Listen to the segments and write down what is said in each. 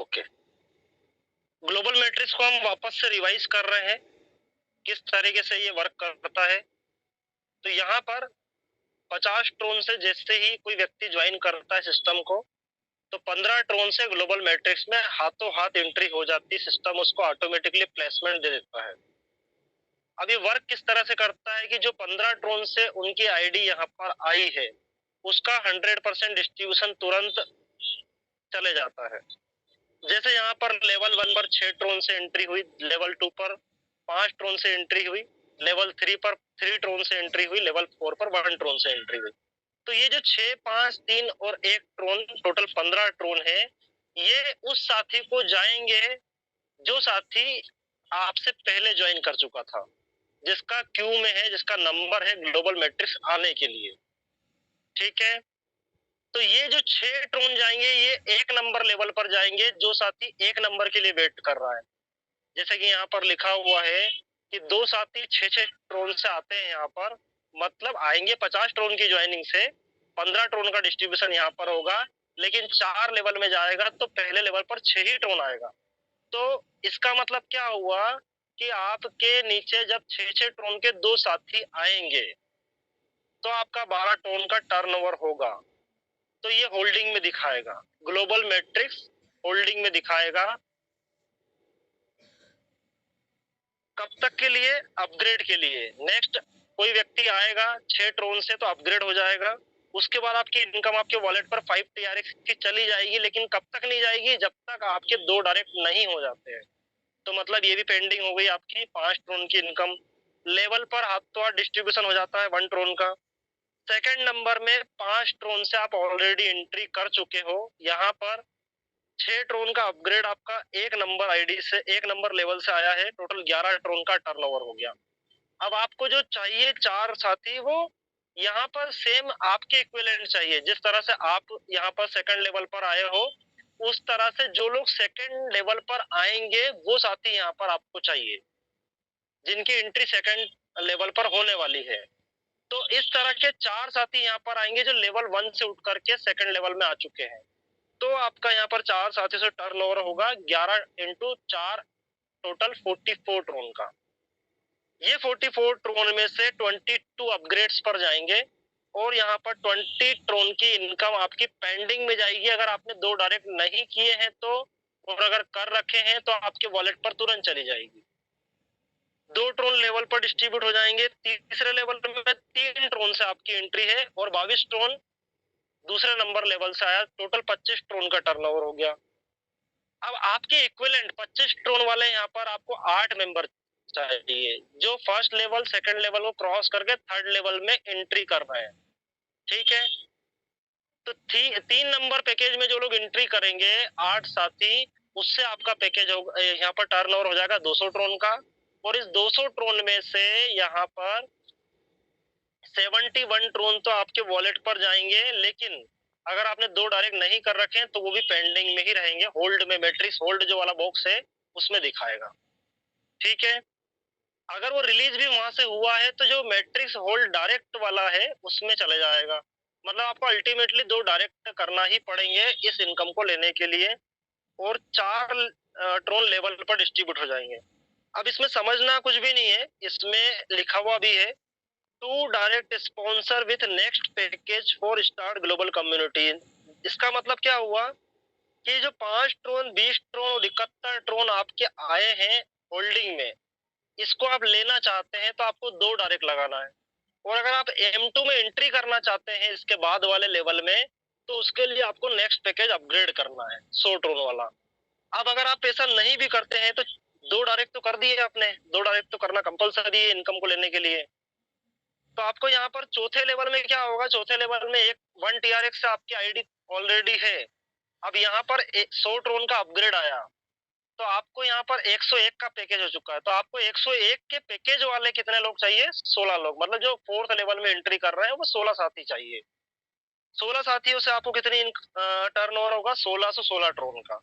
Okay, global matrix को हम वापस से रिवाइज कर रहे हैं, किस तरीके से ये वर्क करता है। तो यहाँ पर 50 ट्रोन से जैसे ही कोई व्यक्ति ज्वाइन करता है सिस्टम को, तो 15 ट्रोन से ग्लोबल मैट्रिक्स में हाथों हाथ एंट्री हो जाती है, सिस्टम उसको ऑटोमेटिकली प्लेसमेंट दे देता है। अब ये वर्क किस तरह से करता है कि जो 15 ट्रोन से उनकी आईडी यहाँ पर आई है, उसका 100% डिस्ट्रीब्यूशन तुरंत चले जाता है। जैसे यहाँ पर लेवल 1 पर 6 ट्रोन से एंट्री हुई, लेवल 2 पर 5 ट्रोन से एंट्री हुई, लेवल 3 पर 3 ट्रोन से एंट्री हुई, लेवल 4 पर 1 ट्रोन से एंट्री हुई। तो ये जो 6, 5, 3 और 1 ट्रोन, टोटल 15 ट्रोन है, ये उस साथी को जाएंगे जो साथी आपसे पहले ज्वाइन कर चुका था, जिसका क्यू में है, जिसका नंबर है ग्लोबल मैट्रिक्स आने के लिए। ठीक है, तो ये जो 6 ट्रोन जाएंगे, ये 1 नंबर लेवल पर जाएंगे जो साथी 1 नंबर के लिए वेट कर रहा है। जैसे कि यहाँ पर लिखा हुआ है कि 2 साथी 6-6 ट्रोन से आते हैं यहाँ पर, मतलब आएंगे 50 ट्रोन की ज्वाइनिंग से, 15 ट्रोन का डिस्ट्रीब्यूशन यहाँ पर होगा, लेकिन 4 लेवल में जाएगा तो पहले लेवल पर 6 ही ट्रोन आएगा। तो इसका मतलब क्या हुआ कि आपके नीचे जब 6-6 ट्रोन के 2 साथी आएंगे, तो आपका 12 ट्रोन का टर्नओवर होगा। तो ये होल्डिंग में दिखाएगा, ग्लोबल मैट्रिक्स होल्डिंग में दिखाएगा। कब तक के लिए? अपग्रेड के लिए। नेक्स्ट कोई व्यक्ति आएगा 6 ट्रोन से तो अपग्रेड हो जाएगा, उसके बाद आपकी इनकम आपके वॉलेट पर 5 TRX की चली जाएगी, लेकिन कब तक नहीं जाएगी? जब तक आपके 2 डायरेक्ट नहीं हो जाते हैं। तो मतलब ये भी पेंडिंग हो गई आपकी 5 ट्रोन की इनकम। लेवल पर हाथों हाथ डिस्ट्रीब्यूशन हो जाता है 1 ट्रोन का। सेकेंड नंबर में 5 ट्रोन से आप ऑलरेडी एंट्री कर चुके हो, यहाँ पर 6 ट्रोन का अपग्रेड आपका 1 नंबर आईडी से, 1 नंबर लेवल से आया है, टोटल 11 ट्रोन का टर्नओवर हो गया। अब आपको जो चाहिए 4 साथी, वो यहाँ पर सेम आपके इक्विवेलेंट चाहिए। जिस तरह से आप यहाँ पर सेकंड लेवल पर आए हो, उस तरह से जो लोग सेकंड लेवल पर आएंगे वो साथी यहाँ पर आपको चाहिए, जिनकी एंट्री सेकंड लेवल पर होने वाली है। तो इस तरह के 4 साथी यहाँ पर आएंगे जो लेवल 1 से उठ करके सेकंड लेवल में आ चुके हैं। तो आपका यहाँ पर 4 साथी से टर्नओवर होगा 11 इंटू 4, टोटल 44 ट्रोन का। ये 44 ट्रोन में से 22 अपग्रेड्स पर जाएंगे, और यहाँ पर 20 ट्रोन की इनकम आपकी पेंडिंग में जाएगी अगर आपने 2 डायरेक्ट नहीं किए हैं तो, और अगर कर रखे हैं तो आपके वॉलेट पर तुरंत चली जाएगी। 2 ट्रोन लेवल पर डिस्ट्रीब्यूट हो जाएंगे। तीसरे लेवल में 3 ट्रोन से आपकी एंट्री है, और 22 ट्रोन दूसरे नंबर लेवल से आया, टोटल 25 ट्रोन का टर्नओवर हो गया। अब आपके इक्विवेलेंट 25 ट्रोन वाले यहाँ पर आपको 8 मेंबर चाहिए, जो फर्स्ट लेवल सेकंड लेवल को क्रॉस करके थर्ड लेवल में एंट्री कर रहे हैं। ठीक है, तो 3 नंबर पैकेज में जो लोग एंट्री करेंगे 8 साथी, उससे आपका पैकेज होगा, यहाँ पर टर्नओवर हो जाएगा 200 ट्रोन का। और इस 200 ट्रोन में से यहाँ पर 71 ट्रोन तो आपके वॉलेट पर जाएंगे, लेकिन अगर आपने 2 डायरेक्ट नहीं कर रखे हैं तो वो भी पेंडिंग में ही रहेंगे, होल्ड में। मैट्रिक्स होल्ड जो वाला बॉक्स है उसमें दिखाएगा। ठीक है, अगर वो रिलीज भी वहां से हुआ है तो जो मैट्रिक्स होल्ड डायरेक्ट वाला है उसमें चले जाएगा। मतलब आपको अल्टीमेटली 2 डायरेक्ट करना ही पड़ेंगे इस इनकम को लेने के लिए, और 4 ट्रोन लेवल पर डिस्ट्रीब्यूट हो जाएंगे। अब इसमें समझना कुछ भी नहीं है, इसमें लिखा हुआ भी है, to direct sponsor with next package for start global community. इसका मतलब क्या हुआ कि जो 5 ट्रोन, 20 ट्रोन और 71 ट्रोन आपके आए हैं होल्डिंग में, इसको आप लेना चाहते हैं तो आपको 2 डायरेक्ट लगाना है। और अगर आप M2 में एंट्री करना चाहते हैं इसके बाद वाले लेवल में, तो उसके लिए आपको नेक्स्ट पैकेज अपग्रेड करना है 100 ट्रोन वाला। अब अगर आप ऐसा नहीं भी करते हैं तो 2 डायरेक्ट तो कर दिए आपने, 2 डायरेक्ट तो करना कंपलसरी है इनकम को लेने के लिए। तो आपको यहाँ पर चौथे लेवल में क्या होगा, चौथे लेवल में 1 TRX से आपकी आईडी ऑलरेडी है। अब यहाँ पर 100 ट्रोन का अपग्रेड आया, तो आपको यहाँ पर 101 का पैकेज हो चुका है। तो आपको 101 के पैकेज वाले कितने लोग चाहिए? 16 लोग। मतलब जो 4th लेवल में एंट्री कर रहे हैं वो 16 साथी चाहिए। 16 साथियों से आपको कितनी टर्नओवर होगा? 1616 ट्रोन का।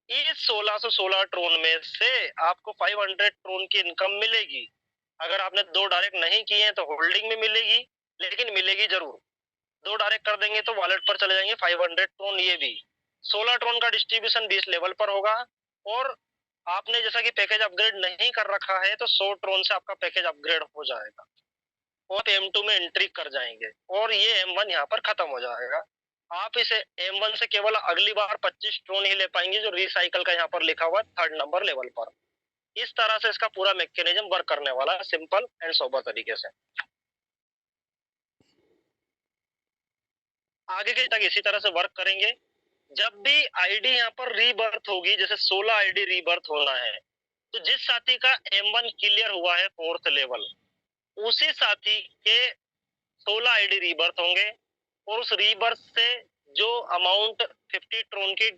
इस 1616 ट्रोन में से आपको 500 ट्रोन की इनकम मिलेगी। अगर आपने 2 डायरेक्ट नहीं किए हैं तो होल्डिंग में मिलेगी, लेकिन मिलेगी जरूर। 2 डायरेक्ट कर देंगे तो वॉलेट पर चले जाएंगे 500 ट्रोन, ये भी 16 ट्रोन का डिस्ट्रीब्यूशन 20 लेवल पर होगा। और आपने जैसा कि पैकेज अपग्रेड नहीं कर रखा है तो 100 ट्रोन से आपका पैकेज अपग्रेड हो जाएगा और आप M2 में एंट्री कर जाएंगे और ये M1 यहाँ पर खत्म हो जाएगा। आप इसे M1 से केवल अगली बार 25 ट्रोन ही ले पाएंगे जो रिसाइकल का यहाँ पर लिखा हुआ है 3rd नंबर लेवल पर। इस तरह से इसका पूरा मैकेनिज्म वर्क करने वाला है, सिंपल एंड सोबर तरीके से। आगे के तक इसी तरह से वर्क करेंगे। जब भी आईडी यहाँ पर रीबर्थ होगी, जैसे 16 आईडी रीबर्थ होना है, तो जिस साथी का M1 क्लियर हुआ है 4th लेवल, उसी साथी के 16 आईडी रीबर्थ होंगे और उस रीबर्थ से जो अमाउंट 50 ट्रोन की